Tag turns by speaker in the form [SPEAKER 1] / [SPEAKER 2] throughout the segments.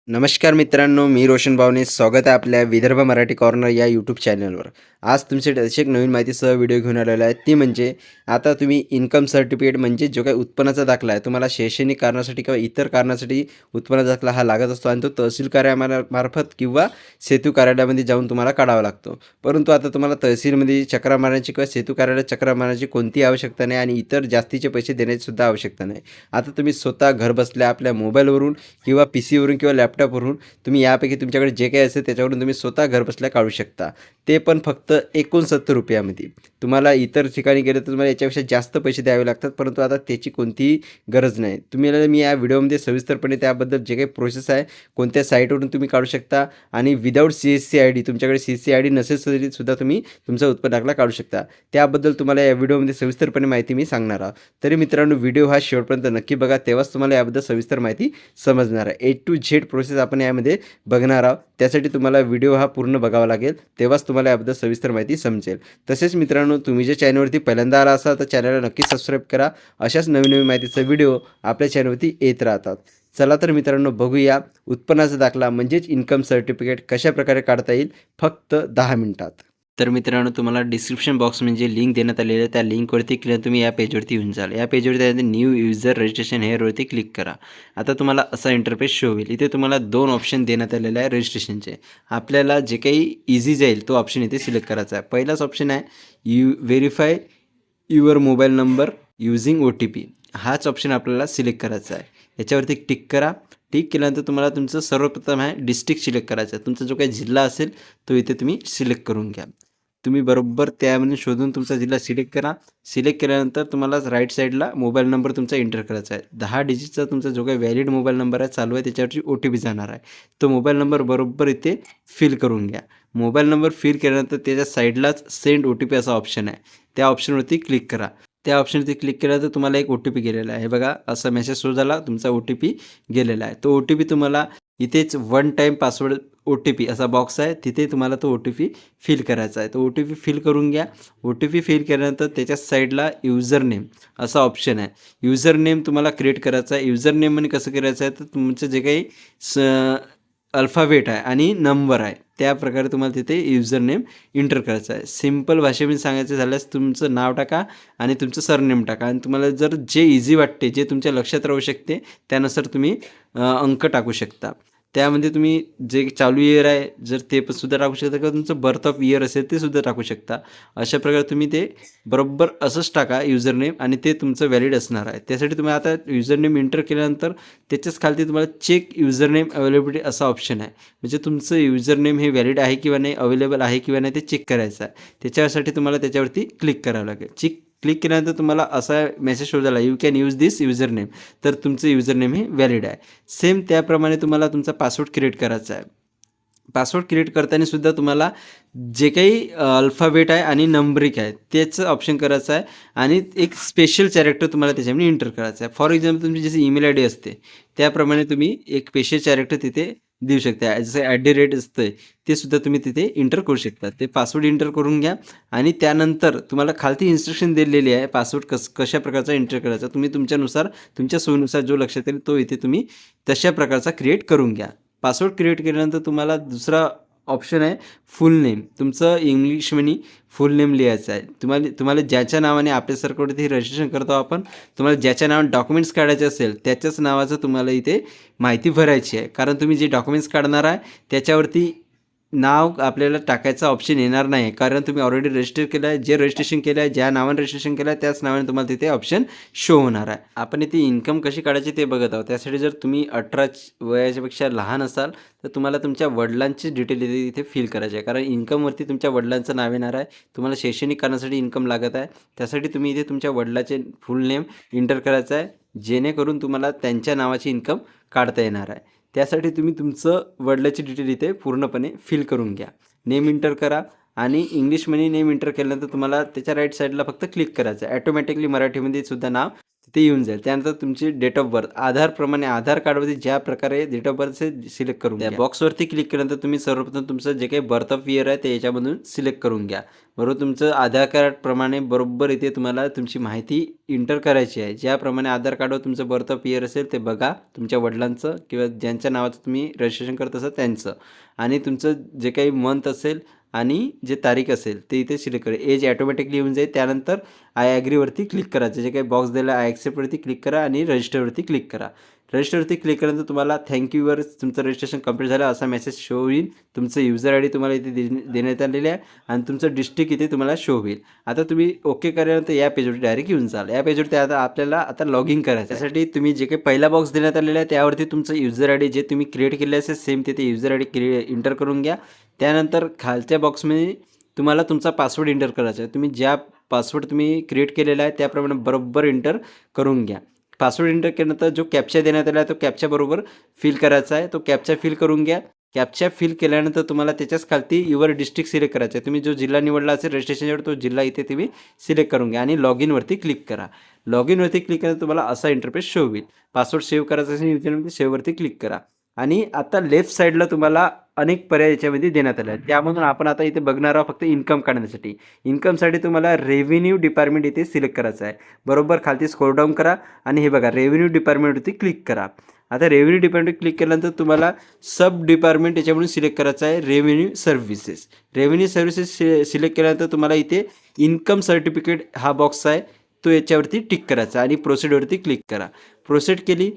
[SPEAKER 1] नमस्कार मित्रांनो, मी रोशन भावने. स्वागत आहे आपल्या विदर्भ मराठी कॉर्नर या यूट्यूब चॅनलवर. आज तुमच्यासाठी अशी एक नवीन माहितीसह व्हिडिओ घेऊन आलेला आहे. ती म्हणजे आता तुम्ही इन्कम सर्टिफिकेट म्हणजे जो काही उत्पन्नाचा दाखला आहे, तुम्हाला शैक्षणिक कारणासाठी किंवा इतर कारणासाठी उत्पन्नाचा दाखला हा लागत असतो आणि तो तहसील कार्यालयामार्फत किंवा सेतू कार्यालयामध्ये जाऊन तुम्हाला काढावा लागतो. परंतु आता तुम्हाला तहसीलमध्ये चक्रा मारण्याची किंवा सेतू कार्यालयात चक्रा मारण्याची कोणतीही आवश्यकता नाही आणि इतर जास्तीचे पैसे देण्याची सुद्धा आवश्यकता नाही. आता तुम्ही स्वतः घरबसल्या आपल्या मोबाईलवरून किंवा पीसीवरून किंवा लॅपटॉपवरून तुम्ही यापैकी तुमच्याकडे जे काही असेल त्याच्यावरून तुम्ही स्वतः घरबसल्या काढू शकता. ते पण फक्त ₹69 तुम्हाला इतर ठिकाणी गेलं तर तुम्हाला याच्यापेक्षा जास्त पैसे द्यावे लागतात, परंतु आता त्याची कोणतीही गरज नाही. तुम्हाला मी या व्हिडिओमध्ये सविस्तरपणे त्याबद्दल जे काही प्रोसेस आहे, कोणत्या साईटवरून तुम्ही काढू शकता आणि विदाऊट CSC आय डी, तुमच्याकडे CSC आय डी नसेल तरीसुद्धा तुम्ही तुमचा उत्पन्न दाखला काढू शकता. त्याबद्दल तुम्हाला या व्हिडिओमध्ये सविस्तरपणे माहिती मी सांगणार आहे. तरी मित्रांनो, व्हिडिओ हा शेवटपर्यंत नक्की बघा, तेव्हाच तुम्हाला याबद्दल सविस्तर माहिती समजणार आहे. A to Z प्रोसेस आपण यामध्ये बघणार आहोत. त्यासाठी तुम्हाला व्हिडिओ हा पूर्ण बघावा लागेल, तेव्हाच तुम्हाला याबद्दल सविस्तर माहिती समजेल. तसेच मित्रांनो, तुम्ही जे चॅनलवरती पहिल्यांदा आला असाल तर चॅनलला नक्की सबस्क्राईब करा. अशाच नवीन नवीन माहितीचे व्हिडिओ आपल्या चॅनलवरती येत राहतात. चला तर मित्रांनो, बघूया उत्पन्नाचा दाखला म्हणजेच इन्कम सर्टिफिकेट कशाप्रकारे काढता येईल फक्त 10 मिनिटात. तर मित्रांनो, तुम्हाला डिस्क्रिप्शन बॉक्स म्हणजे लिंक देण्यात आलेली आहे. त्या लिंकवरती क्लिक तुम्ही या पेजवरती येऊन जाल. या पेजवरती त्यानंतर न्यू युजर रजिस्ट्रेशन हेअरवरती क्लिक करा. आता तुम्हाला असा इंटरफेस शो होईल. इथे तुम्हाला 2 ऑप्शन देण्यात आलेले आहे रजिस्ट्रेशनचे. आपल्याला जे काही इझी जाईल तो ऑप्शन इथे सिलेक्ट करायचा आहे. पहिलाच ऑप्शन आहे verify your mobile number using OTP. हाच ऑप्शन आपल्याला सिलेक्ट करायचा आहे. याच्यावरती टिक करा. टिक केल्यानंतर तुम्हाला तुमचं सर्वप्रथम आहे डिस्ट्रिक्ट सिलेक्ट करायचा आहे. तुमचा जो काही जिल्हा असेल तो इथे तुम्ही सिलेक्ट करून घ्या. तुम्ही बरोबर त्यामध्ये शोधून तुमचा जिल्हा सिलेक्ट करा. सिलेक्ट केल्यानंतर तुम्हाला राईट साईडला मोबाईल नंबर तुमचा एंटर करायचा आहे. 10 डिजिटचा तुमचा जो काही व्हॅलिड मोबाईल नंबर आहे चालू आहे त्याच्यावरची OTP जाणार आहे. तो मोबाईल नंबर बरोबर इथे फिल करून घ्या. मोबाईल नंबर फिल केल्यानंतर त्याच्या साईडलाच सेंड OTP असा ऑप्शन आहे. त्या ऑप्शनवरती क्लिक करा. त्या ऑप्शनवरती क्लिक केल्यानंतर तुम्हाला एक OTP गेलेला आहे. हे बघा, असा मेसेज शो झाला, तुमचा OTP गेलेला आहे. तो OTP तुम्हाला इथेच वन टाईम पासवर्ड OTP असा बॉक्स आहे, तिथे तुम्हाला तो OTP फिल करायचा आहे. तो OTP फिल करून घ्या. OTP फिल केल्यानंतर त्याच्या साईडला युजर नेम असा ऑप्शन आहे. युजर नेम तुम्हाला क्रिएट करायचा आहे. युजर नेममध्ये कसं करायचं आहे, तर तुमचं जे काही अल्फाबेट आहे आणि नंबर आहे त्या प्रकारे तुम्हाला तिथे युजर नेम एंटर करायचं आहे. सिम्पल भाषेमध्ये सांगायचं झाल्यास तुमचं नाव टाका आणि तुमचं सरनेम टाका आणि तुम्हाला जर जे इझी वाटते, जे तुमच्या लक्षात राहू शकते त्यानुसार तुम्ही अंक टाकू शकता. त्यामध्ये तुम्ही जे चालू इयर आहे जर ते पण सुद्धा टाकू शकता किंवा तुमचं बर्थ ऑफ इयर असेल ते सुद्धा टाकू शकता. अशा प्रकारे तुम्ही ते बरोबर असंच टाका युजर नेम आणि ते तुमचं व्हॅलिड असणार आहे. त्यासाठी तुम्ही आता युजर नेम एंटर केल्यानंतर त्याच्याच खाली तुम्हाला चेक युजर नेम अवेलेबिलिटी असा ऑप्शन आहे. म्हणजे तुमचं युजर नेम हे व्हॅलिड आहे किंवा नाही, अवेलेबल आहे किंवा नाही ते चेक करायचं आहे. त्याच्यासाठी तुम्हाला त्याच्यावरती क्लिक करावं लागेल. क्लिक केल्यानंतर तुम्हाला असा मेसेज शो झाला, you can use this user name. तर तुमचं युजर नेम हे व्हॅलिड आहे. सेम त्याप्रमाणे तुम्हाला तुमचा पासवर्ड क्रिएट करायचा आहे. पासवर्ड क्रिएट करताना सुद्धा तुम्हाला जे काही अल्फाबेट आहे आणि नंबरिक आहे त्याचं ऑप्शन करायचं आहे आणि एक स्पेशल कॅरेक्टर तुम्हाला त्याच्यामध्ये एंटर करायचं आहे. फॉर एक्झाम्पल तुमची जशी ईमेल ID असते त्याप्रमाणे तुम्ही एक स्पेशल कॅरेक्टर तिथे देऊ शकता. जसं असतं ते सुद्धा तुम्ही तिथे एंटर करू शकता. ते पासवर्ड एंटर करून घ्या आणि त्यानंतर तुम्हाला खालती इन्स्ट्रक्शन दिलेली आहे पासवर्ड कशा प्रकारचा एंटर करायचा. तुम्ही तुमच्यानुसार तुमच्या सोयीनुसार जो लक्षात येईल तो इथे तुम्ही तशा प्रकारचा क्रिएट करून घ्या. पासवर्ड क्रिएट केल्यानंतर तुम्हाला दुसरा ऑप्शन आहे फुल नेम. तुमचं इंग्लिशमध्ये फुल नेम लिहायचं आहे. तुम्हाला ज्याच्या नावाने आपल्यासारखं ते रजिस्ट्रेशन करतो आपण, तुम्हाला ज्याच्या नावाने डॉक्युमेंट्स काढायचे असेल त्याच्याच नावाचं तुम्हाला इथे माहिती भरायची आहे. कारण तुम्ही जे डॉक्युमेंट्स काढणार आहे त्याच्यावरती नाव आपल्याला टाकायचा ऑप्शन येणार नाही, कारण तुम्ही ऑलरेडी रजिस्टर केलं आहे. जे रजिस्ट्रेशन केलं आहे, ज्या नावाने रजिस्ट्रेशन केलं आहे त्याच नावाने तुम्हाला तिथे ऑप्शन शो होणार आहे. आपण इथे इन्कम कशी काढायची ते बघत आहोत. त्यासाठी जर तुम्ही 18 वयाच्यापेक्षा लहान असाल तर तुम्हाला तुमच्या वडिलांची डिटेल इथे फिल करायची आहे, कारण इन्कमवरती तुमच्या वडिलांचं नाव येणार आहे. तुम्हाला शैक्षणिक कारणासाठी इन्कम लागत आहे, त्यासाठी तुम्ही इथे तुमच्या वडिलाचे फुल नेम एंटर करायचं आहे, जेणेकरून तुम्हाला त्यांच्या नावाची इन्कम काढता येणार आहे. त्यासाठी तुम्ही तुमचं वडिलाची डिटेल इथे पूर्णपणे फिल करून घ्या. नेम एंटर करा आणि इंग्लिशमध्ये नेम एंटर केल्यानंतर तुम्हाला त्याच्या राईट साईडला फक्त क्लिक करायचं आहे. ॲटोमॅटिकली मराठीमध्ये सुद्धा नाव ते येऊन जाईल. त्यानंतर तुमची डेट ऑफ बर्थ आधारप्रमाणे आधार कार्डवरती ज्या प्रकारे डेट ऑफ बर्थ सिलेक्ट करून घ्या. बॉक्सवरती क्लिक केल्यानंतर तुम्ही सर्वप्रथम तुमचं जे काही बर्थ ऑफ इयर आहे ते याच्यामधून सिलेक्ट करून घ्या. बरोबर तुमचं आधार कार्डप्रमाणे बरोबर इथे तुम्हाला तुमची माहिती इंटर करायची आहे. ज्याप्रमाणे आधार कार्डवर तुमचं बर्थ ऑफ इयर असेल ते बघा, तुमच्या वडिलांचं किंवा ज्यांच्या नावाचं तुम्ही रजिस्ट्रेशन करत असाल त्यांचं, आणि तुमचं जे काही मंथ असेल आणि जे तारीख असेल ते इथे सिलेक्ट करा. एज ॲटोमॅटिकली येऊन जाईल. त्यानंतर आय ॲग्रीवरती क्लिक करायचं, जे काही बॉक्स दिला आय ॲक्सेप्टवरती क्लिक करा आणि रजिस्टरवरती क्लिक करा. रजिस्टरवरती क्लिक केल्यानंतर तुम्हाला थँक्यूवर तुमचं रजिस्ट्रेशन कंप्लीट झालं असा मेसेज शो होईल. तुमचं युजर आय डी तुम्हाला इथे देण्यात आलेले आहे आणि तुमचं डिस्ट्रिक्ट इथे तुम्हाला शो होईल. आता तुम्ही ओके केल्यानंतर या पेजवरती डायरेक्ट येऊन जाल. या पेजवरती आता आपल्याला लॉग इन करायचं. त्यासाठी तुम्ही जे काही पहिला बॉक्स देण्यात आलेला आहे त्यावरती तुमचं युजर आय डी जे तुम्ही क्रिएट केले असेल सेम तिथे युजर आय डी इंटर करून घ्या. त्यानंतर खालच्या बॉक्समध्ये तुम्हाला तुमचा पासवर्ड इंटर करायचा आहे. तुम्ही ज्या पासवर्ड तुम्ही क्रिएट केलेला आहे त्याप्रमाणे बरोबर इंटर करून घ्या. पासवर्ड इंटर केल्यानंतर जो कॅप्चा देण्यात आला आहे तो कॅप्चा बरोबर फिल करायचा आहे. तो कॅप्चा फिल करून घ्या. कॅप्चा फिल केल्यानंतर तुम्हाला त्याच्याच खालती युअर डिस्ट्रिक्ट सिलेक्ट करायचं आहे. तुम्ही जो जिल्हा निवडला असेल रजिस्ट्रेशनवर तो जिल्हा इथे तुम्ही सिलेक्ट करून घ्या आणि लॉग इनवरती क्लिक करा. लॉग इनवरती क्लिक केल्यानंतर तुम्हाला असा इंटरफेस शो होईल. पासवर्ड सेव्ह करायचा असेल सेव्हवरती क्लिक करा. आणि आता लेफ्ट साईडला तुम्हाला अनेक पर्याय याच्यामध्ये देण्यात आले आहेत. त्यामधून आपण आता इथे बघणार आहोत फक्त इन्कम काढण्यासाठी. इन्कमसाठी तुम्हाला रेव्हेन्यू डिपार्टमेंट इथे सिलेक्ट करायचं आहे. बरोबर खालती स्क्रोल डाऊन करा आणि हे बघा रेव्हेन्यू डिपार्टमेंटवरती क्लिक करा. आता रेव्हेन्यू डिपार्टमेंट क्लिक केल्यानंतर तुम्हाला सब डिपार्टमेंट याच्यामधून सिलेक्ट करायचं आहे revenue services. Revenue services select केल्यानंतर तुम्हाला इथे इन्कम सर्टिफिकेट हा बॉक्स आहे तो याच्यावरती टिक करायचा आणि प्रोसीडवरती क्लिक करा. प्रोसीड केली,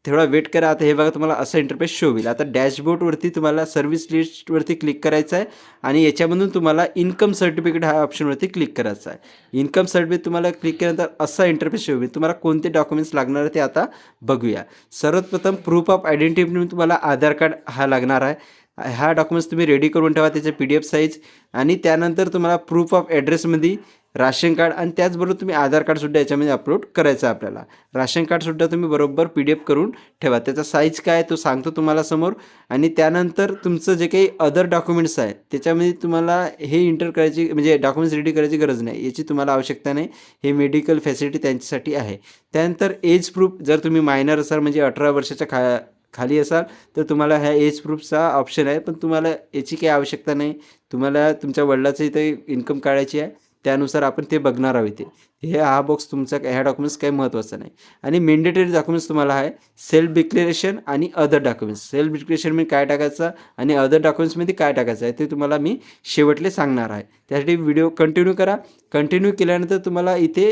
[SPEAKER 1] थोडा वेट करा. आता हे बघा तुम्हाला असं इंटरफेस शो होईल. आता डॅशबोर्डवरती तुम्हाला सर्व्हिस लिस्टवरती क्लिक करायचं आहे आणि याच्यामधून तुम्हाला इन्कम सर्टिफिकेट हा ऑप्शनवरती क्लिक करायचा आहे. इन्कम सर्टिफिकेट तुम्हाला क्लिक केल्यानंतर असा इंटरफेस शो होईल. तुम्हाला कोणते डॉक्युमेंट्स लागणार आहे ते आता बघूया. सर्वप्रथम प्रूफ ऑफ आयडेंटिटी म्हणून तुम्हाला आधार कार्ड हा लागणार आहे. हा डॉक्युमेंट्स तुम्ही रेडी करून ठेवा, त्याचे PDF साईज. आणि त्यानंतर तुम्हाला प्रूफ ऑफ ॲड्रेसमध्ये राशन कार्ड आणि त्याचबरोबर तुम्ही आधार कार्डसुद्धा याच्यामध्ये अपलोड करायचं आहे आपल्याला. राशन कार्डसुद्धा तुम्ही बरोबर PDF करून ठेवा. त्याचा साईज काय तो सांगतो तुम्हाला समोर. आणि त्यानंतर तुमचं जे काही अदर डॉक्युमेंट्स आहेत त्याच्यामध्ये तुम्हाला हे इंटर करायची म्हणजे डॉक्युमेंट्स रेडी करायची गरज नाही, याची तुम्हाला आवश्यकता नाही. हे मेडिकल फॅसिलिटी त्यांच्यासाठी आहे. त्यानंतर एज प्रूफ, जर तुम्ही मायनर असाल म्हणजे 18 वर्षाच्या खाली असाल तर तुम्हाला ह्या एज प्रूफचा ऑप्शन आहे, पण तुम्हाला याची काही आवश्यकता नाही. तुम्हाला तुमच्या वडिलाचं इथे इन्कम काढायची आहे त्यानुसार आपण ते बघणार आहोत इथे. हा बॉक्स तुमचा ह्या डॉक्युमेंट्स काही महत्त्वाचं नाही. आणि मेंडेटरी डॉक्युमेंट्स तुम्हाला आहे सेल्फ डिक्लेरेशन आणि अदर डॉक्युमेंट्स. सेल्फ डिक्लेरेशनमध्ये काय टाकायचं आणि अदर डॉक्युमेंट्समध्ये काय टाकायचं आहे ते तुम्हाला मी शेवटले सांगणार आहे. त्यासाठी व्हिडिओ कंटिन्यू करा. कंटिन्यू केल्यानंतर तुम्हाला इथे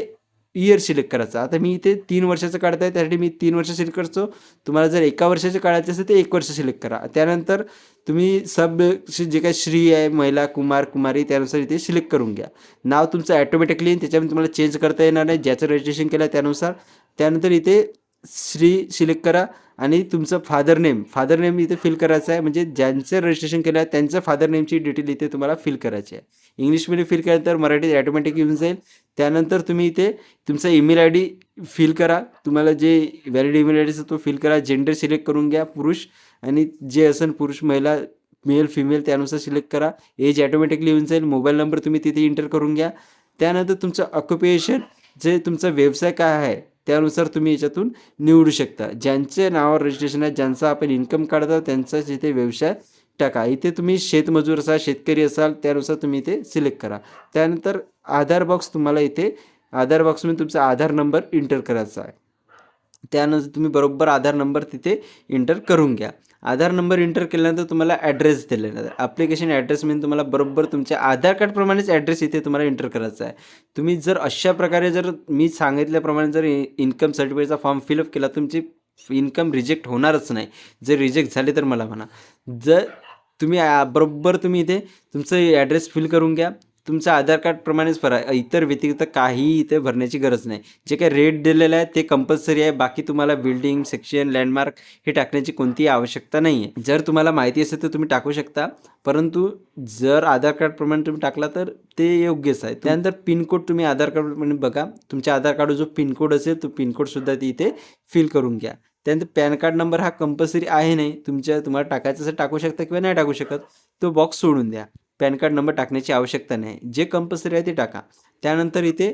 [SPEAKER 1] इयर सिलेक्ट करायचा. आता मी इथे 3 वर्षाचं काढत आहे त्यासाठी मी 3 वर्ष सिलेक्ट करतो. तुम्हाला जर 1 वर्षाचं काढायचं असेल तर 1 वर्ष सिलेक्ट करा. त्यानंतर तुम्ही सब जे काही श्री आहे महिला कुमार कुमारी त्यानुसार इथे सिलेक्ट करून घ्या. नाव तुमचं ॲटोमॅटिकली त्याच्यामध्ये तुम्हाला चेंज करता येणार नाही ज्याचं रजिस्ट्रेशन केलं त्यानुसार. त्यानंतर इथे श्री सिलेक्ट करा आणि तुमचं फादर नेम इथे फिल करायचं आहे. म्हणजे ज्यांचं रजिस्ट्रेशन केलं आहे त्यांचं फादर नेमची डिटेल इथे तुम्हाला फिल करायची आहे. इंग्लिशमध्ये फिल केलं तर मराठीत ॲटोमॅटिक येऊन जाईल. त्यानंतर तुम्ही इथे तुमचा ईमेल आय डी फिल करा. तुम्हाला जे व्हॅलिड ईमेल आय डीचं तो फिल करा. जेंडर सिलेक्ट करून घ्या पुरुष, आणि जे असेल पुरुष महिला मेल फिमेल त्यानुसार सिलेक्ट करा. एज ॲटोमॅटिकली येऊन जाईल. मोबाईल नंबर तुम्ही तिथे इंटर करून घ्या. त्यानंतर तुमचं ऑक्युपेशन जे तुमचा व्यवसाय काय आहे त्यानुसार तुम्ही याच्यातून निवडू शकता. ज्यांचे नावावर रजिस्ट्रेशन आहे ज्यांचा आपण इन्कम काढतो त्यांचाच इथे व्यवसाय टाका. इथे तुम्ही शेतमजूर असाल शेतकरी असाल त्यानुसार तुम्ही इथे सिलेक्ट करा. त्यानंतर आधार बॉक्स तुम्हाला इथे आधार बॉक्समध्ये तुमचा आधार नंबर इंटर करायचा आहे. त्यानंतर तुम्ही बरोबर आधार नंबर तिथे इंटर करून घ्या. आधार नंबर इंटर केल्यानंतर तुम्हाला ॲड्रेस दिलेला आहे. ॲप्लिकेशन ॲड्रेसमध्ये तुम्हाला बरोबर तुमच्या आधार कार्डप्रमाणेच ॲड्रेस इथे तुम्हाला इंटर करायचा आहे. तुम्ही जर अशा प्रकारे जर मी सांगितल्याप्रमाणे जर इन्कम सर्टिफिकेटचा फॉर्म फिलअप केला तुमची इन्कम रिजेक्ट होणारच नाही. जर रिजेक्ट झाले तर मला म्हणा. जर तुम्ही बरोबर तुम्ही इथे तुमचं ॲड्रेस फिल करून घ्या. तुमचं आधार कार्डप्रमाणेच भरा. इतर व्यतिरिक्त काहीही इथे भरण्याची गरज नाही. जे काही रेट दिलेलं आहे ते कंपल्सरी आहे. बाकी तुम्हाला बिल्डिंग सेक्शन लँडमार्क हे टाकण्याची कोणतीही आवश्यकता नाही आहे. जर तुम्हाला माहिती असेल तर तुम्ही टाकू शकता, परंतु जर आधार कार्डप्रमाणे तुम्ही टाकला तर ते योग्यच आहे. त्यानंतर पिनकोड तुम्ही आधार कार्डप्रमाणे बघा. तुमच्या आधार कार्ड जो पिनकोड असेल तो पिनकोडसुद्धा ती इथे फिल करून घ्या. त्यानंतर पॅन कार्ड नंबर हा कंपल्सरी आहे नाही. तुम्हाला टाकायचं असेल टाकू शकता किंवा नाही टाकू शकत, तो बॉक्स सोडून द्या. पॅन कार्ड नंबर टाकण्याची आवश्यकता नाही. जे कंपल्सरी आहे ते टाका. त्यानंतर इथे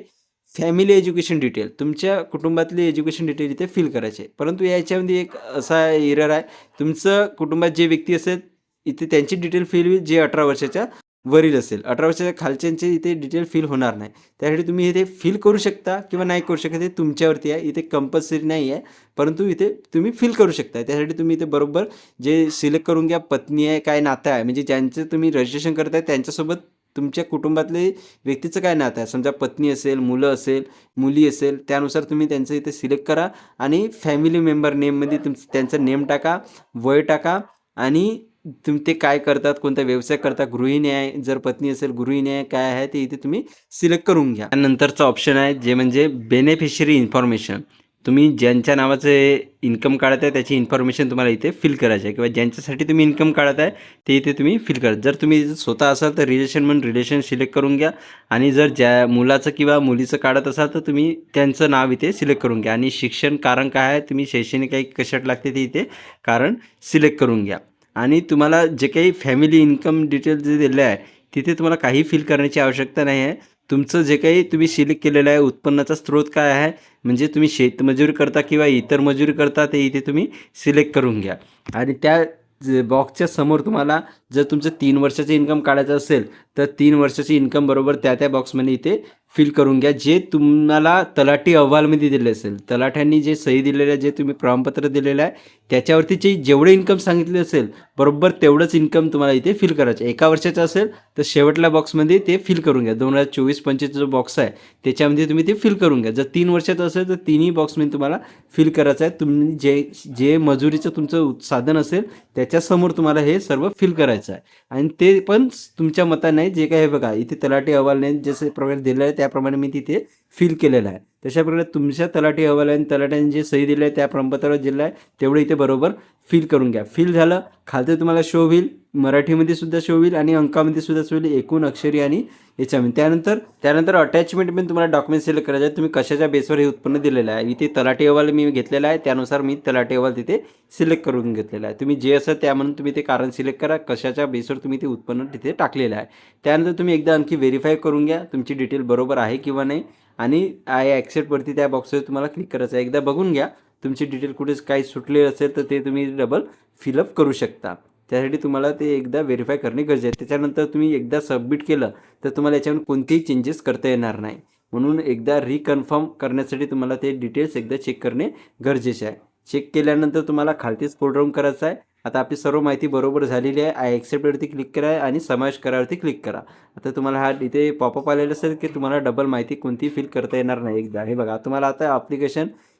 [SPEAKER 1] फॅमिली एज्युकेशन डिटेल, तुमच्या कुटुंबातली एज्युकेशन डिटेल इथे फिल करायचे. परंतु याच्यामध्ये एक असा एरर आहे, तुमचं कुटुंबात जे व्यक्ती असेल इथे त्यांची डिटेल फिल होईल जे 18 वर्षाच्या वरील असेल. 18 वर्षाच्या खालच्यांचे इथे डिटेल फिल होणार नाही. त्यासाठी तुम्ही इथे फिल करू शकता किंवा नाही करू शकता, हे तुमच्यावरती आहे. इथे कंपल्सरी नाही आहे, परंतु इथे तुम्ही फिल करू शकता. त्यासाठी तुम्ही इथे बरोबर जे सिलेक्ट करून घ्या, पत्नी आहे, काय नातं आहे, म्हणजे ज्यांचं तुम्ही रजिस्ट्रेशन करताय त्यांच्यासोबत तुमच्या कुटुंबातले व्यक्तीचं काय नातं आहे. समजा पत्नी असेल, मुलं असेल, मुली असेल, त्यानुसार तुम्ही त्यांचं इथे सिलेक्ट करा आणि फॅमिली मेंबर नेममध्ये त्यांचं नेम टाका, वय टाका आणि ते काय करतात, कोणता व्यवसाय करतात, गृहिणी आहे, जर पत्नी असेल गृहिणी आहे, काय आहे ते इथे तुम्ही सिलेक्ट करून घ्या. त्यानंतरचं ऑप्शन आहे जे म्हणजे बेनिफिशरी इन्फॉर्मेशन. तुम्ही ज्यांच्या नावाचे इन्कम काढत आहे त्याची इन्फॉर्मेशन तुम्हाला इथे फिल करायची आहे किंवा ज्यांच्यासाठी तुम्ही इन्कम काढत आहे ते इथे तुम्ही फिल करा. जर तुम्ही स्वतः असाल तर रिलेशन म्हणून रिलेशन सिलेक्ट करून घ्या आणि जर ज्या मुलाचं किंवा मुलीचं काढत असाल तर तुम्ही त्यांचं नाव इथे सिलेक्ट करून घ्या आणि शिक्षण कारण काय आहे, तुम्ही शैक्षणिक काही कशात लागते ते इथे कारण सिलेक्ट करून घ्या. आणि तुम्हाला जे काही फॅमिली इन्कम डिटेल जे दिले आहे तिथे तुम्हाला काही फिल करण्याची आवश्यकता नाही आहे. तुमचं जे काही तुम्ही सिलेक्ट केलेलं आहे उत्पन्नाचा स्रोत काय आहे, म्हणजे तुम्ही शेतमजुरी करता किंवा इतर मजुरी करता ते इथे तुम्ही सिलेक्ट करून घ्या. आणि त्या बॉक्सच्या समोर तुम्हाला जर तुमचं 3 वर्षाचं इन्कम काढायचं असेल तर 3 वर्षाची इन्कम बरोबर त्या बॉक्समध्ये इथे फिल करून घ्या, जे तुम्हाला तलाठी अहवालमध्ये दिले असेल. तलाठ्यांनी जे सही दिलेलं आहे, जे तुम्ही प्रमाणपत्र दिलेलं आहे त्याच्यावरती जे जेवढे इन्कम सांगितले असेल बरोबर तेवढंच इन्कम तुम्हाला इथे फिल करायचं. 1 वर्षाचं असेल तर शेवटल्या बॉक्समध्ये ते फिल करून घ्या. 2024-25 जो बॉक्स आहे त्याच्यामध्ये तुम्ही ते फिल करून घ्या. जर 3 वर्षाचं असेल तर तिन्ही बॉक्समध्ये तुम्हाला फिल करायचं आहे. तुम्ही जे मजुरीचं तुमचं साधन असेल त्याच्यासमोर तुम्हाला हे सर्व फिल करायचं आहे आणि ते पण तुमच्या मताने जे काय आहे बघा इथे तलाठी अहवालाने जसे प्रकारे दिलं आहे त्याप्रमाणे मी तिथे फिल केलेलं आहे. तशा प्रकारे तुमच्या तलाठी अहवालाने तलाट्याने जे सही दिलं आहे त्या प्रमाणपत्रावर दिलं आहे तेवढं इथे बरोबर फिल करून घ्या. फिल झालं खालते तुम्हाला शो होईल, मराठीमध्ये सुद्धा शो होईल आणि अंकामध्ये सुद्धा शो होईल, एकूण अक्षरी आणि याच्यामध्ये. त्यानंतर अटॅचमेंटमध्ये तुम्हाला डॉक्युमेंट सिलेक्ट करायचे आहे. तुम्ही कशाच्या बेसवर हे उत्पन्न दिलेलं आहे. इथे तलाठी अहवाल मी घेतलेला आहे, त्यानुसार मी तलाठी अहवाल तिथे सिलेक्ट करून घेतलेला आहे. तुम्ही जे असं त्या म्हणून तुम्ही ते कारण सिलेक्ट करा, कशाच्या बेसवर तुम्ही ते उत्पन्न तिथे टाकलेलं आहे. त्यानंतर तुम्ही एकदा आणखी व्हेरीफाय करून घ्या तुमची डिटेल बरोबर आहे किंवा नाही आणि आय ॲक्सेप्टवरती त्या बॉक्सवर तुम्हाला क्लिक करायचं आहे. एकदा बघून घ्या तुमची डिटेल कुठे काही सुटले असेल तर ते तुम्ही डबल फिलअप करू शकता. त्यासाठी तुम्हाला ते एकदा व्हेरीफाय करणे गरजेचे आहे. त्याच्यानंतर तुम्ही एकदा सबमिट केलं तर तुम्हाला याच्यावर कोणतेही चेंजेस करता येणार नाही. म्हणून एकदा रिकन्फर्म करण्यासाठी तुम्हाला ते डिटेल्स एकदा चेक करणे गरजेचे आहे. चेक केल्यानंतर तुम्हाला खालती स्क्रोल डाऊन करायचं आहे. आता आपली सर्व माहिती बरोबर झालेली आहे. आय ॲक्सेप्टवरती क्लिक करा आणि समावेश करावरती क्लिक करा. आता तुम्हाला हा इथे पॉपअप आलेला असेल की तुम्हाला डबल माहिती कोणती फिल करता येणार नाही. एकदा हे बघा तुम्हाला आता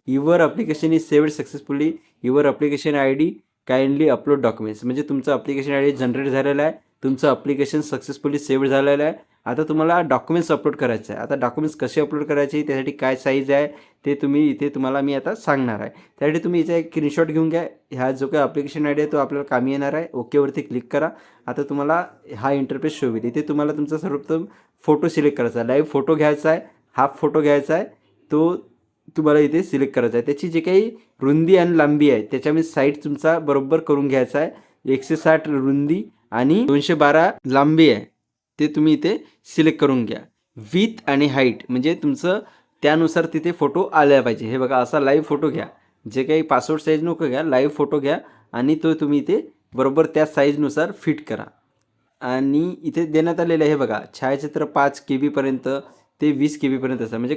[SPEAKER 1] your application is saved successfully, your application I D kindly upload documents, म्हणजे तुमचं ॲप्लिकेशन आय डी जनरेट झालेलं आहे, तुमचं ॲप्लिकेशन सक्सेसफुली सेव्ड झालेलं आहे. आता तुम्हाला डॉक्युमेंट्स अपलोड करायचं आहे. आता डॉक्युमेंट्स कसे अपलोड करायचे, त्यासाठी काय साईज आहे ते तुम्हाला मी आता सांगणार आहे. त्यासाठी तुम्ही याचा एक स्क्रीनशॉट घेऊन घ्या. ह्या जो काही ॲप्लिकेशन आय डी आहे तो आपल्याला कामी येणार आहे. ओकेवरती क्लिक करा. आता तुम्हाला हा इंटरफेस शो होईल. इथे तुम्हाला तुमचा सर्वप्रथम फोटो सिलेक्ट करायचा आहे. लाईव्ह फोटो घ्यायचा आहे, हाफ फोटो घ्यायचा आहे, तो तुम्हाला इथे सिलेक्ट करायचा आहे. त्याची जे काही रुंदी आणि लांबी आहे त्याच्यामध्ये साईड तुमचा बरोबर करून घ्यायचा आहे. 160 रुंदी आणि 212 लांबी आहे ते तुम्ही इथे सिलेक्ट करून घ्या. विथ आणि हाईट म्हणजे तुमचं त्यानुसार तिथे फोटो आला पाहिजे. हे बघा असा लाईव्ह फोटो घ्या, जे काही पासपोर्ट साईज नको घ्या, लाईव्ह फोटो घ्या आणि तो तुम्ही इथे बरोबर त्या साईजनुसार फिट करा. आणि इथे देण्यात आलेलं आहे बघा छायाचित्र 5 KB पर्यंत ते 20 KB पर्यंत असावं, म्हणजे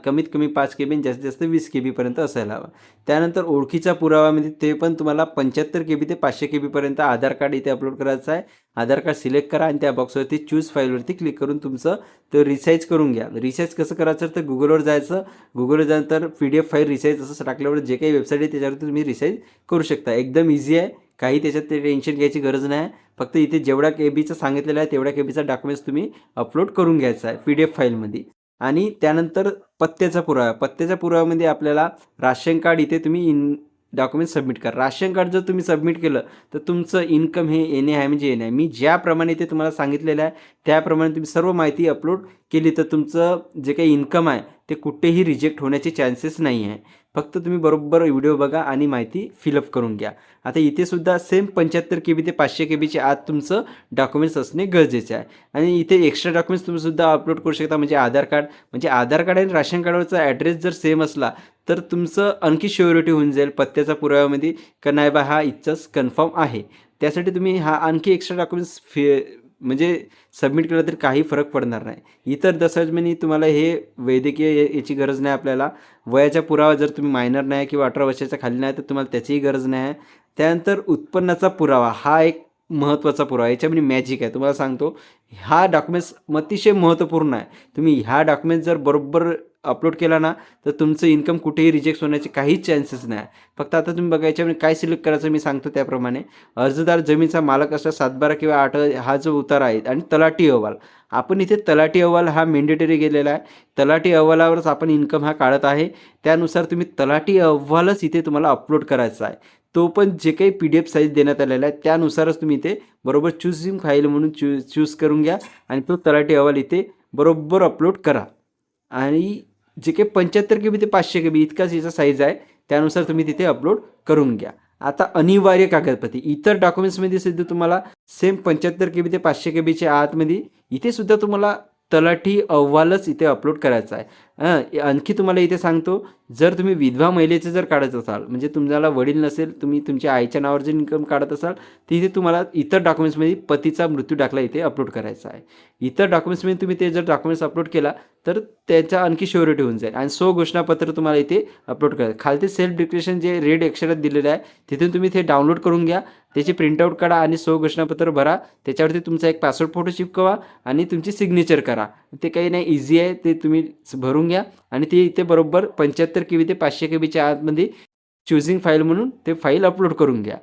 [SPEAKER 1] कमीत कमी 5 KB आणि जास्तीत जास्त 20 KB पर्यंत असायला हवं. त्यानंतर ओळखीचा पुरावामध्ये ते पण तुम्हाला 75 KB ते 500 KB पर्यंत आधार कार्ड इथे अपलोड करायचं आहे. आधार कार्ड सिलेक्ट करा आणि त्या बॉक्सवरती चूज फाईलवरती क्लिक करून तुमचं ते रिसाईज करून घ्या. रिसाईज कसं करायचं तर गुगलवर जायचं, गुगलवर जाल्यानंतर PDF फाईल रिसाईज असं टाकल्यावर जे काही वेबसाईट आहे त्याच्यावरती तुम्ही रिसाईज करू शकता. एकदम इझी आहे, काही त्याच्यात ते टेन्शन घ्यायची गरज नाही. फक्त इथे जेवढ्या KBचं सांगितलेलं आहे तेवढ्या KBचा डॉक्युमेंट्स तुम्ही अपलोड करून घ्यायचा आहे PDF फाईलमध्ये. आणि त्यानंतर पत्त्याचा पुराव्यामध्ये आपल्याला राशन कार्ड इथे तुम्ही डॉक्युमेंट सबमिट करा. राशन कार्ड जर तुम्ही सबमिट केलं तर तुमचं इन्कम हे येणे आहे म्हणजे येणे आहे. मी ज्याप्रमाणे इथे तुम्हाला सांगितलेलं आहे त्याप्रमाणे तुम्ही सर्व माहिती अपलोड केली तर तुमचं जे काही इन्कम आहे ते कुठेही रिजेक्ट होण्याचे चान्सेस नाही आहे. फक्त तुम्ही बरोबर व्हिडिओ बघा आणि माहिती फिलअप करून घ्या. आता इथे सुद्धा सेम 75 KB ते 500 KBच्या आत तुमचं डॉक्युमेंट्स असणे गरजेचे आहे. आणि इथे एक्स्ट्रा डॉक्युमेंट्स तुम्ही सुद्धा अपलोड करू शकता, म्हणजे आधार कार्ड. म्हणजे आधार कार्ड आणि राशन कार्डवरचा ॲड्रेस जर सेम असला तर तुमचं आणखी श्युरिटी होऊन जाईल पत्त्याच्या पुराव्यामध्ये, का नाही बा हा इथचाच कन्फर्म आहे. त्यासाठी तुम्ही हा आणखी एक्स्ट्रा डॉक्युमेंट्स म्हणजे सबमिट केलं तरी काही फरक पडणार नाही. इतर दस्तावेज तुम्हाला हे वैद्यकीय याची गरज नाही आपल्याला. वयाचा पुरावा जर तुम्ही मायनर नाही किंवा 18 वर्षाच्या खाली नाही तर तुम्हाला त्याचीही गरज नाही आहे. त्यानंतर उत्पन्नाचा पुरावा हा एक महत्त्वाचा पुरावा, याच्यामध्ये मॅजिक आहे. तुम्हाला सांगतो, हा डॉक्युमेंट्स अतिशय महत्त्वपूर्ण आहे. तुम्ही ह्या डॉक्युमेंट्स जर बरोबर अपलोड केला ना तर तुमचं इन्कम कुठेही रिजेक्ट होण्याचे काहीच चान्सेस नाही. फक्त आता तुम्ही बघा याच्यामध्ये काय सिलेक्ट करायचं मी सांगतो त्याप्रमाणे. अर्जदार जमीनचा मालक असला 7/12 किंवा 8 हा जो उतारा आहे, आणि तलाठी अहवाल. आपण इथे तलाठी अहवाल हा मेंडेटरी गेलेला आहे. तलाठी अहवालावरच आपण इन्कम हा काढत आहे. त्यानुसार तुम्ही तलाठी अहवालच इथे तुम्हाला अपलोड करायचा आहे. तो पण जे काही PDF साईज देण्यात आलेला आहे त्यानुसारच तुम्ही इथे बरोबर चूजिंग फाईल म्हणून चूज करून घ्या आणि तो तलाठी अहवाल इथे बरोबर अपलोड करा. आणि जे काही 75 KB ते 500 KB इतकाच याचा साईज आहे, त्यानुसार तुम्ही तिथे अपलोड करून घ्या. आता अनिवार्य कागदपत्रे इतर डॉक्युमेंट्समध्ये सुद्धा तुम्हाला सेम 75 KB ते 500 KBच्या आतमध्ये इथे सुद्धा तुम्हाला तलाठी अहवालच इथे अपलोड करायचा आहे. आणखी तुम्हाला इथे सांगतो, जर तुम्ही विधवा महिलेचं जर काढत असाल, म्हणजे तुम्हाला वडील नसेल, तुम्ही तुमच्या आईच्या नावावर जर इन्कम काढत असाल तर इथे तुम्हाला इतर डॉक्युमेंट्समध्ये पतीचा मृत्यू दाखला इथे अपलोड करायचा आहे. इतर डॉक्युमेंट्समध्ये तुम्ही ते जर डॉक्युमेंट्स अपलोड केला तर त्याचा आणखी श्युरिटी होऊन जाईल. आणि स्वघोषणापत्र तुम्हाला इथे अपलोड करायचं. खालते सेल्फ डिक्लेरेशन जे रेड अक्षरात दिलेलं आहे तिथून तुम्ही ते डाउनलोड करून घ्या, त्याची प्रिंटआउट काढा आणि स्वघोषणापत्र भरा. त्याच्यावरती तुमचा एक पासवर्ड फोटो चिपकवा आणि तुमची सिग्नेचर करा. ते काही नाही, इझी आहे, ते तुम्ही भरून घ्या. आणि ते इथे बरोबर 75 KB ते 500 KBच्या आतमध्ये चूजिंग फाईल म्हणून ते फाईल अपलोड करून घ्या.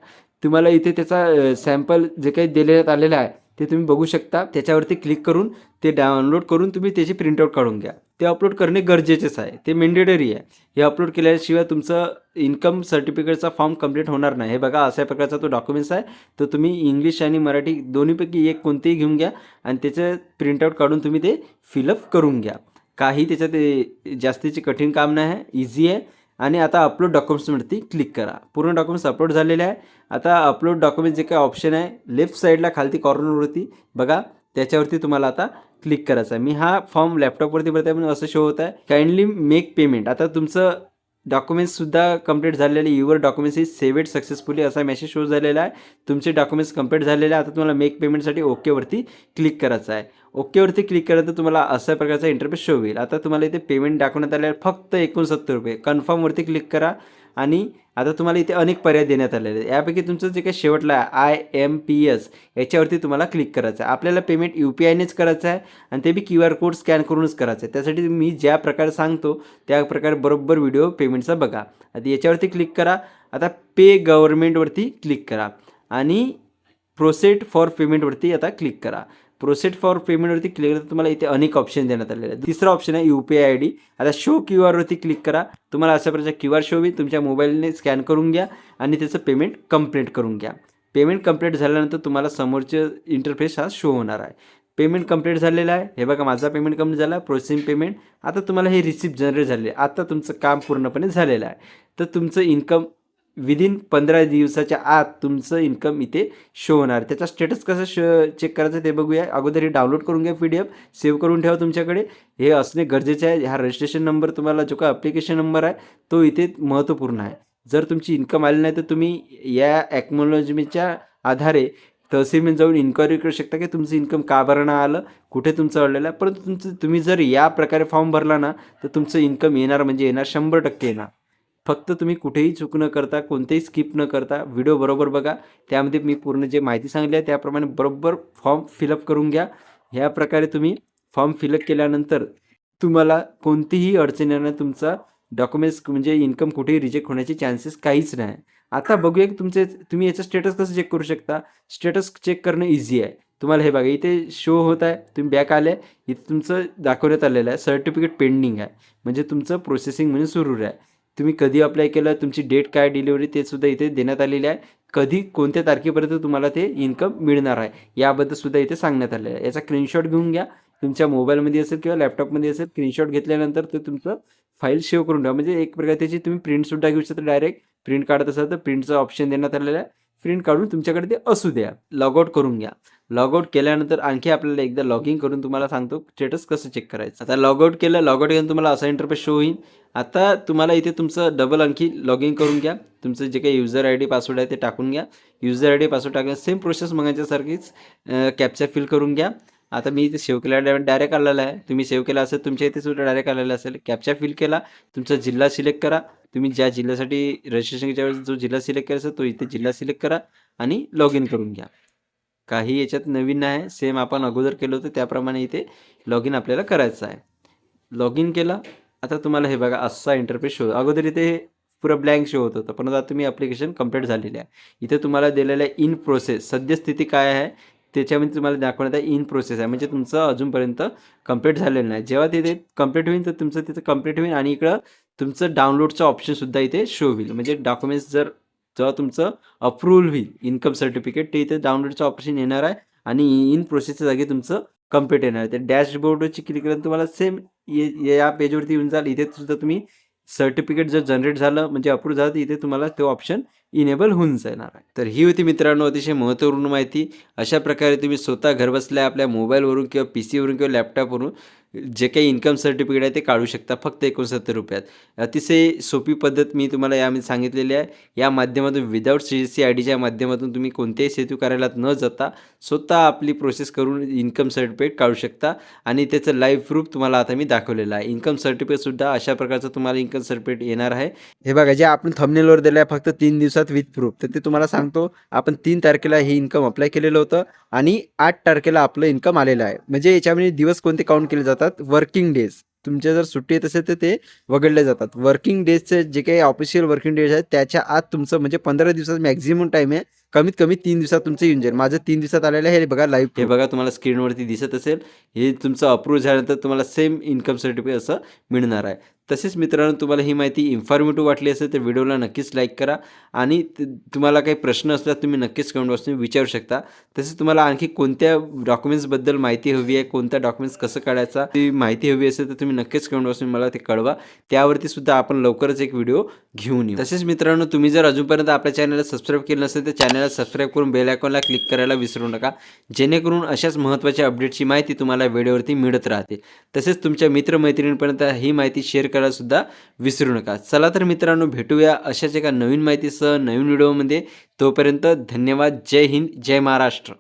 [SPEAKER 1] तुम्हाला इथे त्याचा सॅम्पल जे काही देण्यात आलेलं आहे ते तुम्ही बघू शकता. त्याच्यावरती क्लिक करून ते डाउनलोड करून तुम्ही त्याची प्रिंटआउट काढून घ्या. ते अपलोड करणे गरजेचेच आहे, ते मेंडेटरी आहे. हे अपलोड केल्याशिवाय तुमचं इन्कम सर्टिफिकेटचा फॉर्म कंप्लीट होणार नाही. हे बघा अशा प्रकारचा तो डॉक्युमेंट्स आहे. तो तुम्ही इंग्लिश आणि मराठी दोन्हीपैकी एक कोणतेही घेऊन घ्या आणि त्याचं प्रिंटआउट काढून तुम्ही ते फिलअप करून घ्या. काही त्याच्यात जास्तीचे कठीण काम नाही आहे, इझी आहे. आणि आता अपलोड डॉक्युमेंट्सवरती क्लिक करा. पूर्ण डॉक्युमेंट्स अपलोड झालेले आहे. आता अपलोड डॉक्युमेंट जे काही ऑप्शन आहे लेफ्ट साईडला खालती कॉर्नरवरती बघा, त्याच्यावरती तुम्हाला आता क्लिक करायचा आहे. मी हा फॉर्म लॅपटॉपवरती भरते म्हणून असं शो होत आहे. Kindly make payment. आता तुमचं डॉक्युमेंट्ससुद्धा कंप्लीट झालेले, your documents is saved successfully असा मेसेज शो झालेला आहे. तुमचे डॉक्युमेंट्स कंप्लीट झालेले आहे. आता तुम्हाला मेक पेमेंटसाठी ओकेवरती क्लिक करायचं आहे. ओकेवरती क्लिक केलं तर तुम्हाला अशा प्रकारचा इंटरफेस शो होईल. आता तुम्हाला इथे पेमेंट दाखवण्यात आले आहे फक्त 69 रुपये. कन्फर्मवरती क्लिक करा. आणि आता तुम्हाला इथे अनेक पर्याय देण्यात आलेले आहेत. यापैकी तुमचं जे काही शेवटला आहे IMPS याच्यावरती तुम्हाला क्लिक करायचं आहे. आपल्याला पेमेंट UPIनेच करायचं आहे आणि ते बी QR कोड स्कॅन करूनच करायचं आहे. त्यासाठी मी ज्या प्रकारे सांगतो त्या प्रकारे बरोबर व्हिडिओ पेमेंटचा बघा. आता याच्यावरती क्लिक करा. आता पे गव्हर्नमेंटवरती क्लिक करा आणि प्रोसेड फॉर पेमेंटवरती आता क्लिक करा. प्रोसेड फॉर पेमेंटवरती क्लिक करता तुम्हाला इथे अनेक ऑप्शन देण्यात आलेले आहेत. तिसरा ऑप्शन आहे UPI ID. आता शो QR वरती क्लिक करा. तुम्हाला अशा प्रकारचा QR शो होईल. तुमच्या मोबाईलने स्कॅन करून घ्या आणि त्याचं पेमेंट कंप्लीट करून घ्या. पेमेंट कंप्लीट झाल्यानंतर तुम्हाला समोरचे इंटरफेस हा शो होणार आहे. पेमेंट कंप्लीट झालेलं आहे. हे बघा माझा पेमेंट कंप्लीट झाला, प्रोसेसिंग पेमेंट. आता तुम्हाला हे रिसिप्ट जनरेट झाले. आता तुमचं काम पूर्णपणे झालेलं आहे. तर तुमचं इन्कम विदिन 15 दिवसाच्या आत तुमचं इन्कम इथे शो होणार. त्याचा स्टेटस कसं चेक करायचं ते बघूया. अगोदर हे डाउनलोड करून घ्या PDF, सेव्ह करून ठेवा तुमच्याकडे. हे असणे गरजेचे आहे. हा रजिस्ट्रेशन नंबर तुम्हाला जो काय ॲप्लिकेशन नंबर आहे तो इथे महत्त्वपूर्ण आहे. जर तुमची इन्कम आली नाही तर तुम्ही या ॲक्नॉलेजमेंटच्या आधारे तहसीलमध्ये जाऊन इन्क्वायरी करू शकता की तुमचं इन्कम का बरं नाही आलं, कुठे तुमचं अडलेलं आहे. परंतु तुम्ही जर या प्रकारे फॉर्म भरला ना तर तुमचं इन्कम येणार म्हणजे येणार, 100% येणार. फक्त तुम्ही कुठेही चूक न करता, कोणतेही स्किप न करता व्हिडिओ बरोबर बघा. त्यामध्ये मी पूर्ण जे माहिती सांगली आहे त्याप्रमाणे बरोबर फॉर्म फिलअप करून घ्या. ह्या प्रकारे तुम्ही फॉर्म फिलअप केल्यानंतर तुम्हाला कोणतीही अडचण येणार, तुमचा डॉक्युमेंट्स म्हणजे इन्कम कुठेही रिजेक्ट होण्याचे चान्सेस काहीच नाही. आता बघूया की तुम्ही याचं स्टेटस कसं चेक करू शकता. स्टेटस चेक करणं इझी आहे. तुम्हाला हे बघा इथे शो होत आहे. तुम्ही बॅक आले, इथे तुमचं दाखवण्यात आलेलं आहे सर्टिफिकेट पेंडिंग आहे, म्हणजे तुमचं प्रोसेसिंग म्हणजे सुरू आहे. तुम्ही कधी अप्लाय केलं, तुमची डेट काय डिलिव्हरी ते सुद्धा इथे देण्यात आलेली आहे. कधी कोणत्या तारखेपर्यंत तुम्हाला ते इन्कम मिळणार आहे याबद्दल सुद्धा इथे सांगण्यात आलेलं आहे. याचा स्क्रीनशॉट घेऊन घ्या.
[SPEAKER 2] तुमच्या मोबाईलमध्ये असेल किंवा लॅपटॉपमध्ये असेल, स्क्रीनशॉट घेतल्यानंतर ते तुमचं फाईल सेव्ह करून ठेवा. म्हणजे एक प्रकारे त्याची तुम्ही प्रिंटसुद्धा घेऊ शकता. डायरेक्ट प्रिंट काढत असाल तर प्रिंटचं ऑप्शन देण्यात आलेलं आहे. प्रिंट काढून तुमच्याकडे ते असू द्या. लॉगआउट करून घ्या. लॉगआउट केल्यानंतर आणखी आपल्याला एकदा लॉग इन करून तुम्हाला सांगतो स्टेटस कसं चेक करायचं. आता लॉगआउट केलं. लॉगआउट केल्यानंतर तुम्हाला असा इंटरफेस शो होईल. आता तुम्हाला इथे तुमचं डबल आणखी लॉग इन करून घ्या. तुमचं जे काही युजर आय डी पासवर्ड आहे ते टाकून घ्या. युजर आय डी पासवर्ड टाकल्या सेम प्रोसेस मगाच्यासारखीच कॅप्चा फिल करून घ्या. आता मी इथे सेव्ह केला डायरेक्ट आलेला आहे. तुम्ही सेव्ह केला असेल तुमच्या इथे सुद्धा डायरेक्ट आलेला असेल. कॅप्चा फिल केला. तुमचा जिल्हा सिलेक्ट करा. तुम्ही ज्या जिल्ह्यासाठी रजिस्ट्रेशनच्या वेळेस जो जिल्हा सिलेक्ट करायचा तो इथे जिल्हा सिलेक्ट करा आणि लॉग इन करून घ्या. काही याच्यात नवीन आहे. सेम आपण अगोदर केलं होतं त्याप्रमाणे इथे लॉग इन आपल्याला करायचं आहे. लॉग इन केला. आता तुम्हाला हे बघा असा इंटरफेस शो. अगोदर इथे पुरं ब्लँक शो होत होतं, परंतु आता तुम्ही ॲप्लिकेशन कंप्लीट झालेली आहे. इथे तुम्हाला दिलेलं आहे इन प्रोसेस. सद्यस्थिती काय आहे त्याच्यामध्ये तुम्हाला दाखवण्यात आहे इन प्रोसेस आहे. म्हणजे तुमचं अजूनपर्यंत कंप्लीट झालेलं नाही. जेव्हा तिथे कंप्लीट होईल तर तुमचं तिथं कंप्लीट होईल आणि इकडं तुमचं डाउनलोडचं ऑप्शनसुद्धा इथे शो होईल. म्हणजे डॉक्युमेंट्स जेव्हा तुमचं अप्रूव्हल होईल इन्कम सर्टिफिकेट ते इथे डाउनलोडचं ऑप्शन येणार आहे आणि इन प्रोसेसच्या जागी तुमचं कंप्लीट येणार आहे. ते डॅशबोर्डवरची क्लिक केल्यानंतर तुम्हाला सेम या पेजवरती येऊन जाल. इथे सुद्धा तुम्ही सर्टिफिकेट जर जनरेट झालं म्हणजे अप्रूव्ह झालं तर इथे तुम्हाला तो ऑप्शन इनेबल होऊन जाणार आहे. तर ही होती मित्रांनो अतिशय महत्त्वपूर्ण माहिती. अशा प्रकारे तुम्ही स्वतः घरबसल्या आपल्या मोबाईलवरून किंवा PC वरून किंवा लॅपटॉपवरून जे काही इन्कम सर्टिफिकेट आहे ते काढू शकता फक्त ₹69. अतिशय सोपी पद्धत मी तुम्हाला यामध्ये सांगितलेली आहे. या माध्यमातून विदाऊट CSC आय डीच्या माध्यमातून तुम्ही कोणत्याही सेतू कार्यालयात न जाता स्वतः आपली प्रोसेस करून इन्कम सर्टिफिकेट काढू शकता आणि त्याचं लाईव्ह प्रूफ तुम्हाला आता मी दाखवलेलं आहे. इन्कम सर्टिफिकेटसुद्धा अशा प्रकारचं तुम्हाला इन्कम सर्टिफिकेट येणार आहे.
[SPEAKER 1] हे बघा जे आपण थंबनेलवर दिलं आहे फक्त 3 दिवसात विथ प्रूफ. तर ते तुम्हाला सांगतो आपण 3 तारखेला हे इन्कम अप्लाय केलेलं होतं आणि 8 तारखेला आपलं इन्कम आलेलं आहे. म्हणजे याच्यामध्ये दिवस कोणते काउंट केले जातात? Working days. तुमच्या जर सुट्टी येत असेल तर ते वगळले जातात. वर्किंग डेजचे जे काही ऑफिशियल वर्किंग डेज आहेत त्याच्या आत तुमचं म्हणजे 15 दिवसाचा मॅक्झिमम टाईम आहे. कमीत कमी 3 दिवसात तुमचं येऊन जाईल. माझं 3 दिवसात आलेलं आहे. हे बघा
[SPEAKER 2] हे
[SPEAKER 1] लाईव्ह
[SPEAKER 2] बघा तुम्हाला स्क्रीनवरती दिसत असेल. हे तुमचं अप्रूव्ह झाल्यानंतर तुम्हाला सेम इन्कम सर्टिफिकेट असं मिळणार आहे. तसेच मित्रांनो तुम्हाला ही माहिती इन्फॉर्मेटिव्ह वाटली असेल तर व्हिडिओला नक्कीच लाईक करा आणि तुम्हाला काही प्रश्न असल्यास तुम्ही नक्कीच कमेंट बॉक्समध्ये विचारू शकता. तसेच तुम्हाला आणखी कोणत्या डॉक्युमेंट्सबद्दल माहिती हवी आहे, कोणत्या डॉक्युमेंट्स कसं काढायचा ती माहिती हवी असेल तर तुम्ही नक्कीच कमेंट बॉक्समध्ये मला ते कळवा. त्यावरती सुद्धा आपण लवकरच एक व्हिडिओ घेऊन येऊ. तसेच मित्रांनो तुम्ही जर अजूनपर्यंत आपल्या चॅनलला सबस्क्राईब केलं नसेल तर चॅनलला सबस्क्राईब करून बेल आयकॉनला क्लिक करायला विसरू नका. जेणेकरून अशाच महत्त्वाच्या अपडेटची माहिती तुम्हाला व्हिडिओवरती मिळत राहते. तसेच तुमच्या मित्रमैत्रिणींपर्यंत ही माहिती शेअर करायला सुद्धा विसरू नका. चला तर मित्रांनो भेटूया अशाच एका नवीन माहितीसह नवीन व्हिडिओमध्ये. तोपर्यंत धन्यवाद. जय हिंद, जय महाराष्ट्र.